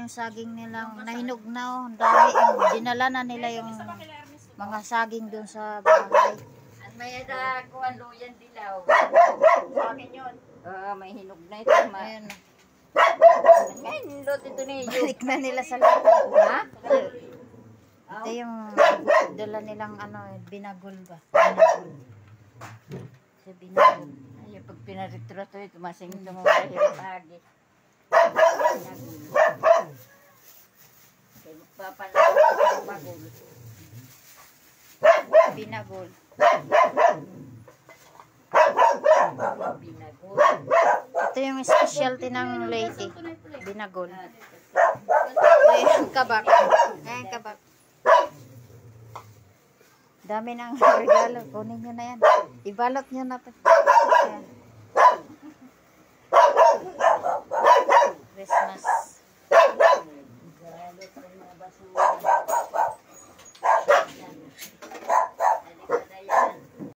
yung saging nilang nahinog na. Oh. Ang dami. Dinala na nila yung mga saging dun sa bahay. At may kuwan luyan dilaw. Sa akin yun. May hinog na ito. Ayun. Ngayon, nindot ito niyo. Balik na nila sa lahat. Ha? Ito yung dala nilang binagol ba? Sa binagol. Ay, pag pinaritro ito, tumasing ito mo kahirap agi. Kaya magpapalala ito magul. Binagol. Binagul. Ito yung specialty ng lady. Binagol. Ito yung kabak. Ayan kabak. Dami ng regalo. Kunin nyo na yan. Ibalot nyo na.